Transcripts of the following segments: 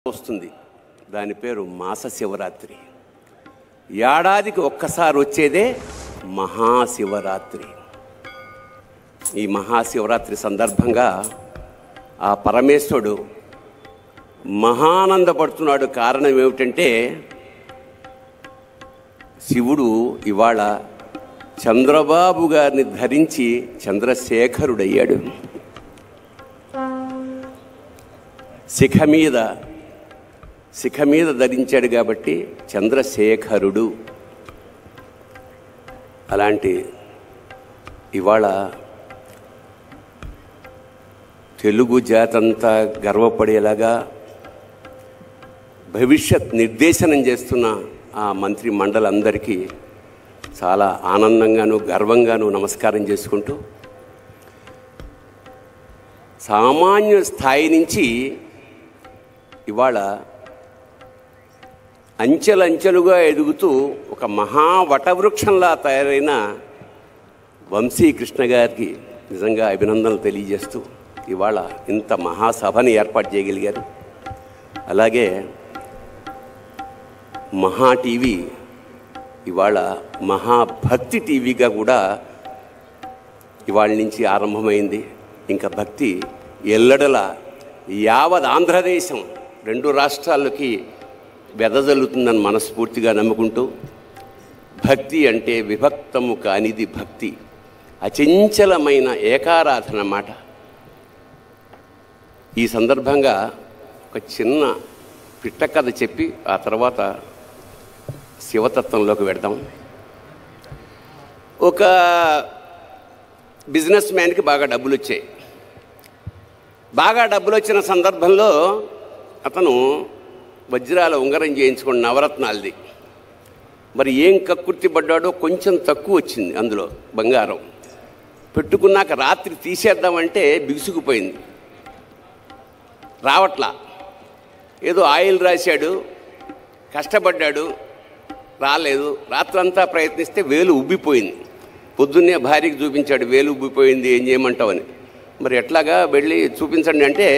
వస్తుంది. దాని పేరు మాస శివరాత్రి. ఏడాదికి ఒక్కసారి వచ్చేదే మహాశివరాత్రి. ఈ మహాశివరాత్రి సందర్భంగా ఆ పరమేశ్వరుడు మహానందపడుతున్నాడు. కారణం ఏమిటంటే శివుడు ఇవాళ చంద్రబాబు గారిని ధరించి చంద్రశేఖరుడయ్యాడు. శిఖ మీద ధరించాడు కాబట్టి చంద్రశేఖరుడు. అలాంటి ఇవాళ తెలుగు జాతంతా గర్వపడేలాగా భవిష్యత్ నిర్దేశనం చేస్తున్న ఆ మంత్రి మండలందరికీ చాలా ఆనందంగాను గర్వంగాను నమస్కారం చేసుకుంటూ, సామాన్య స్థాయి నుంచి ఇవాళ అంచెలంచెలుగా ఎదుగుతూ ఒక మహావటవృక్షంలా తయారైన వంశీకృష్ణ గారికి నిజంగా అభినందనలు తెలియజేస్తూ ఇవాళ ఇంత మహాసభని ఏర్పాటు చేయగలిగారు. అలాగే మహా టీవీ ఇవాళ మహాభక్తి టీవీగా కూడా ఇవాళ నుంచి ఆరంభమైంది. ఇంకా భక్తి ఎల్లడలా యావత్ ఆంధ్రదేశం 2 రాష్ట్రాలకి వెదజల్లుతుందని మనస్ఫూర్తిగా నమ్ముకుంటూ, భక్తి అంటే విభక్తము కానిది భక్తి, అచంచలమైన ఏకారాధన మాట. ఈ సందర్భంగా ఒక చిన్న పిట్ట కథ చెప్పి ఆ తర్వాత శివతత్వంలోకి వెడదాం. ఒక బిజినెస్ మ్యాన్కి బాగా డబ్బులు వచ్చాయి. బాగా డబ్బులు వచ్చిన సందర్భంలో అతను వజ్రాల ఉంగరం చేయించుకుని నవరత్నాలది. మరి ఏం కక్కుర్తి పడ్డాడో కొంచెం తక్కువ వచ్చింది అందులో బంగారం. పెట్టుకున్నాక రాత్రి తీసేద్దామంటే బిగుసుకుపోయింది, రావట్లా. ఏదో ఆయిల్ రాశాడు, కష్టపడ్డాడు, రాలేదు. రాత్రంతా ప్రయత్నిస్తే వేలు ఉబ్బిపోయింది. పొద్దున్నే భార్యకి చూపించాడు, వేలు ఉబ్బిపోయింది, ఏం చేయమంటావని. మరి ఎట్లాగా వెళ్ళి చూపించండి అంటే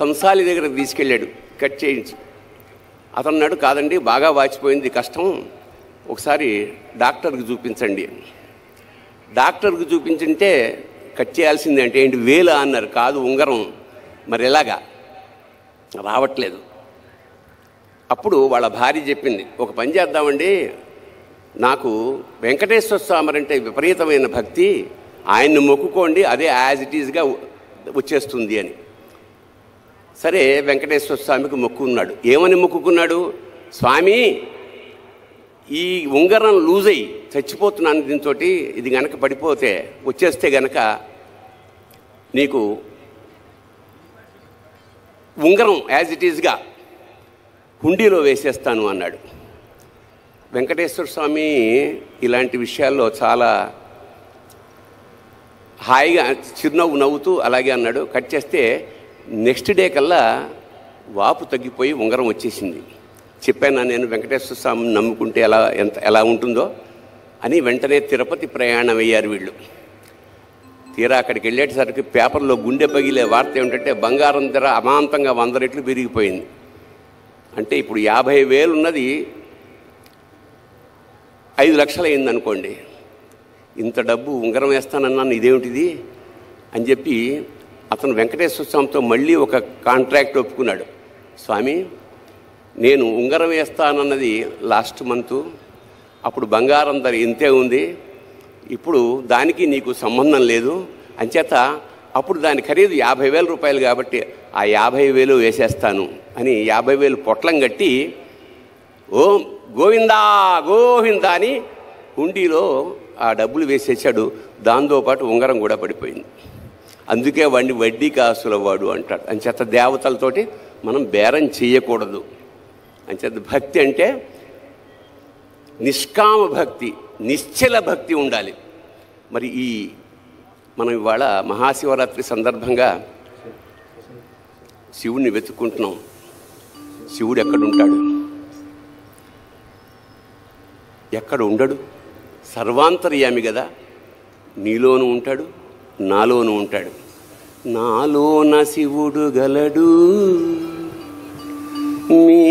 కంసాలి దగ్గర తీసుకెళ్ళాడు కట్ చేయించి. అతను అన్నాడు, కాదండి బాగా వాచిపోయింది, కష్టం, ఒకసారి డాక్టర్కి చూపించండి. డాక్టర్కి చూపించుంటే కట్ చేయాల్సింది అంటే ఏంటి వేలు అన్నారు. కాదు ఉంగరం. మరి ఎలాగా రావట్లేదు. అప్పుడు వాళ్ళ భార్య చెప్పింది, ఒక పని చేద్దామండి, నాకు వెంకటేశ్వర స్వామి అంటే విపరీతమైన భక్తి, ఆయన్ని మొక్కుకోండి, అదే యాజ్ ఇట్ ఈజ్గా వచ్చేస్తుంది అని. సరే వెంకటేశ్వర స్వామికి మొక్కుకున్నాడు. ఏమని మొక్కుకున్నాడు? స్వామి, ఈ ఉంగరం లూజ్ అయ్యి చచ్చిపోతున్నాను, దీంతో ఇది గనక పడిపోతే వచ్చేస్తే గనక నీకు ఉంగరం యాజ్ ఇట్ ఈజ్గా హుండీలో వేసేస్తాను అన్నాడు. వెంకటేశ్వర స్వామి ఇలాంటి విషయాల్లో చాలా హాయిగా చిరునవ్వు నవ్వుతూ అలాగే అన్నాడు. కట్ చేస్తే నెక్స్ట్ డే కల్లా వాపు తగ్గిపోయి ఉంగరం వచ్చేసింది. చెప్పాను నేను వెంకటేశ్వర స్వామిని నమ్ముకుంటే ఎలా ఉంటుందో అని. వెంటనే తిరుపతి ప్రయాణం అయ్యారు వీళ్ళు. తీరా అక్కడికి వెళ్ళేసరికి పేపర్లో గుండె పగిలే వార్త ఏమిటంటే బంగారం ధర అమాంతంగా 100 రెట్లు పెరిగిపోయింది. అంటే ఇప్పుడు 50,000 ఉన్నది 5 లక్షలు అయింది అనుకోండి. ఇంత డబ్బు ఉంగరం వేస్తానన్నాను, ఇదేమిటిది అని చెప్పి అతను వెంకటేశ్వర స్వామితో మళ్ళీ ఒక కాంట్రాక్ట్ ఒప్పుకున్నాడు. స్వామి, నేను ఉంగరం వేస్తానన్నది లాస్ట్ మంత్, అప్పుడు బంగారం ధర ఇంతే ఉంది, ఇప్పుడు దానికి నీకు సంబంధం లేదు, అంచేత అప్పుడు దాని ఖరీదు 50,000 రూపాయలు కాబట్టి ఆ 50,000 వేసేస్తాను అని 50,000 పొట్లం కట్టి ఓం గోవిందా గోవిందా అని హుండీలో ఆ డబ్బులు వేసేసాడు. దాంతోపాటు ఉంగరం కూడా పడిపోయింది. అందుకే వాడిని వడ్డీ కాసుల వాడు అంటాడు. అంచేత దేవతలతోటి మనం బేరం చేయకూడదు. అంచేత భక్తి అంటే నిష్కామ భక్తి, నిశ్చల భక్తి ఉండాలి. మరి మనం ఇవాళ మహాశివరాత్రి సందర్భంగా శివుడిని వెతుక్కుంటున్నాం. శివుడు ఎక్కడుంటాడు? ఎక్కడ ఉండడు? సర్వాంతర్యామి కదా. నీలోనూ ఉంటాడు, నాలోనూ ఉంటాడు. నాలోన శివుడు గలడు,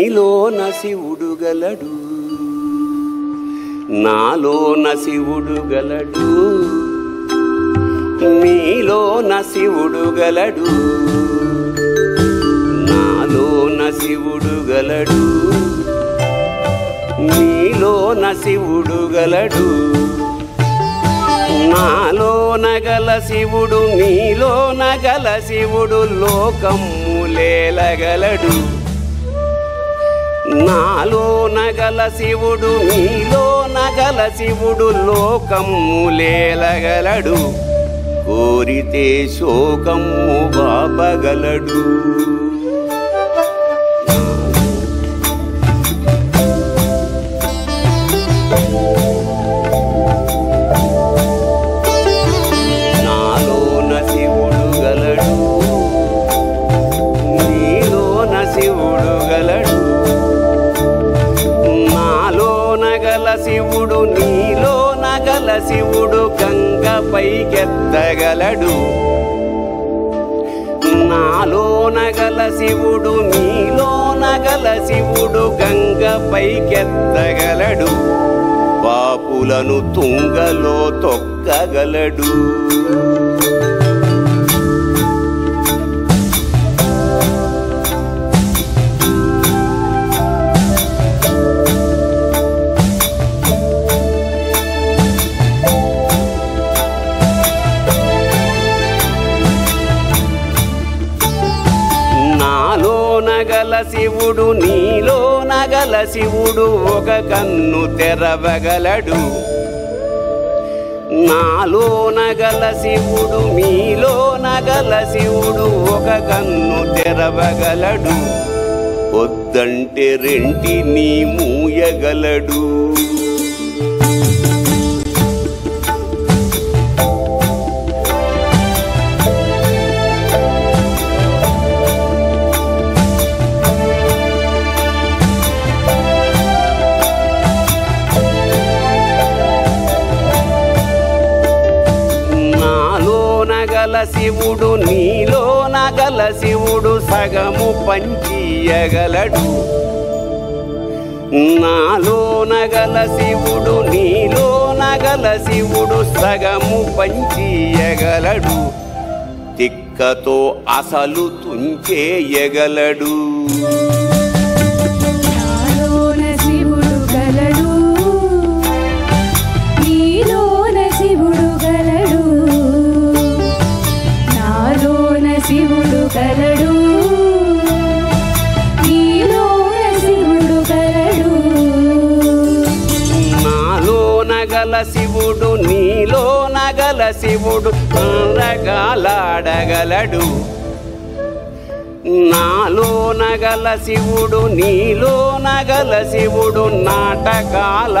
నీలోన శివుడు గలడు, నాలోన శివుడు గలడు, నీలోన శివుడు గలడు, నాలోన శివుడు గలడు, నీలోన శివుడు గలడు, నాలోన గల శివుడు నీలోన గల శివుడు లోకములేలగలడు, నాలోన గల శివుడు నీలోన గల శివుడు లోకములేలగలడు, కోరితే శోకము బాపగలడు. నాలోన శివుడు గలడు, నీలోన శివుడు గలడు, నాలోన గల శివుడు నీలోన గల శివుడు గంగ పైకెత్తగలడు, నాలోన గల శివుడు నీలోన గల శివుడు గంగ పైకెత్తగలడు, పాపులను తుంగలో తొక్కగలడు. నాలోన గల శివుడు నీలోన గల శివుడు ఒక కన్ను తెరవగలడు, నాలోన గల శివుడు నీలోన గల శివుడు ఒక కన్ను తెరవగలడు, వద్దంటే రెంటిని మూయగలడు. శివుడు నీలోన గల శివుడు సగము పంచియగలడు, నాలోన గల శివుడు నీలోన గల శివుడు సగము పంచియగలడు, తిక్కతో అసలు తుంచేయగలడు. నాలోన శివుడు గలడు, నీలోన శివుడు గలడు, నాలోన శివుడు గలడు, నీలోన శివుడు గలడు, నాలోన గల శివుడు నీలోన గల శివుడు నాటకాలాడగలడు, నాలోన గల శివుడు నీలోన గల శివుడు నాటకాలాడగలడు,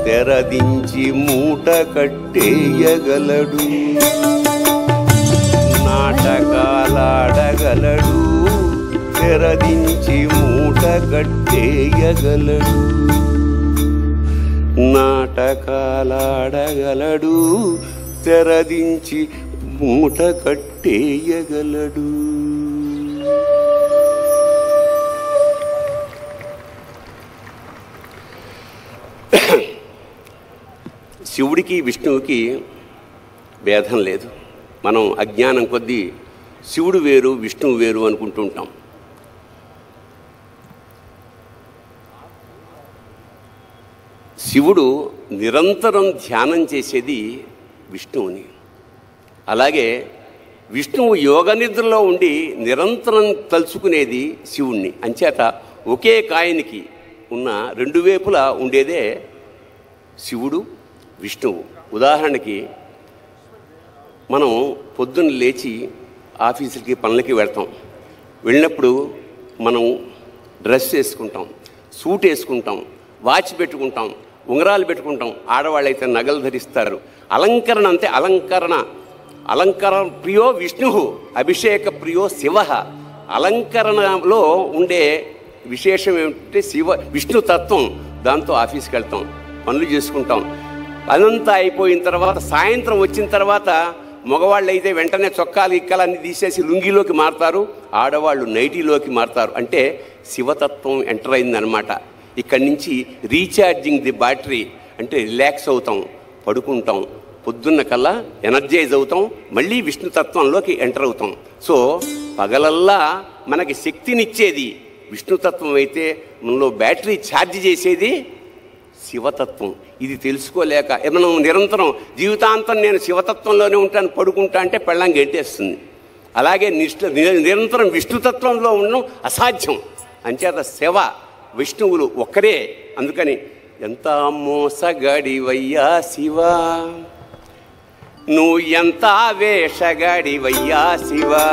తెరదించి మూట కట్టేయగలడు. నాటకాలాడగలడు, తెరదించి మూట కట్టేయగలడు, నాటకాలాడగలడు, తెరదించి మూట కట్టేయగలడు. శివుడికి విష్ణువుకి భేదం లేదు. మనం అజ్ఞానం కొద్దీ శివుడు వేరు విష్ణువు వేరు అనుకుంటూ ఉంటాం. శివుడు నిరంతరం ధ్యానం చేసేది విష్ణువుని, అలాగే విష్ణువు యోగ నిద్రలో ఉండి నిరంతరం తలుచుకునేది శివుణ్ణి. అంచేత ఒకే కాయనికి ఉన్న రెండు వైపులా ఉండేదే శివుడు విష్ణువు. ఉదాహరణకి మనం పొద్దున్న లేచి ఆఫీసులకి పనులకి వెళ్తాం. వెళ్ళినప్పుడు మనం డ్రెస్ వేసుకుంటాం, సూట్ వేసుకుంటాం, వాచ్ పెట్టుకుంటాం, ఉంగరాలు పెట్టుకుంటాం. ఆడవాళ్ళైతే నగలు ధరిస్తారు. అలంకరణ అంతే. అలంకరణ ప్రియో విష్ణు, అభిషేక ప్రియో శివ. అలంకరణలో ఉండే విశేషం ఏమిటంటే విష్ణు తత్వం. దాంతో ఆఫీస్కి వెళ్తాం, పనులు చేసుకుంటాం. అదంతా అయిపోయిన తర్వాత సాయంత్రం వచ్చిన తర్వాత మగవాళ్ళు అయితే వెంటనే చొక్కాలు ఇక్కలన్నీ తీసేసి లుంగిలోకి మారుతారు, ఆడవాళ్ళు నైటీలోకి మారుతారు. అంటే శివతత్వం ఎంటర్ అయిందనమాట. ఇక్కడి నుంచి రీఛార్జింగ్ ది బ్యాటరీ, అంటే రిలాక్స్ అవుతాం, పడుకుంటాం, పొద్దున్న కల్లా ఎనర్జైజ్ అవుతాం, మళ్ళీ విష్ణుతత్వంలోకి ఎంటర్ అవుతాం. సో పగలల్లా మనకి శక్తినిచ్చేది విష్ణుతత్వం అయితే మనలో బ్యాటరీ ఛార్జ్ చేసేది శివతత్వం. ఇది తెలుసుకోలేక మనం నిరంతరం జీవితాంతం నేను శివతత్వంలోనే ఉంటాను, పడుకుంటా అంటే పెళ్ళం గెంటేస్తుంది. అలాగే నిరంతరం విష్ణుతత్వంలో ఉండడం అసాధ్యం. అంచేత శివ విష్ణువులు ఒక్కరే. అందుకని ఎంత మోసగాడివయ్యా శివా, నువ్వు ఎంత వేషగాడివయ్యా శివా.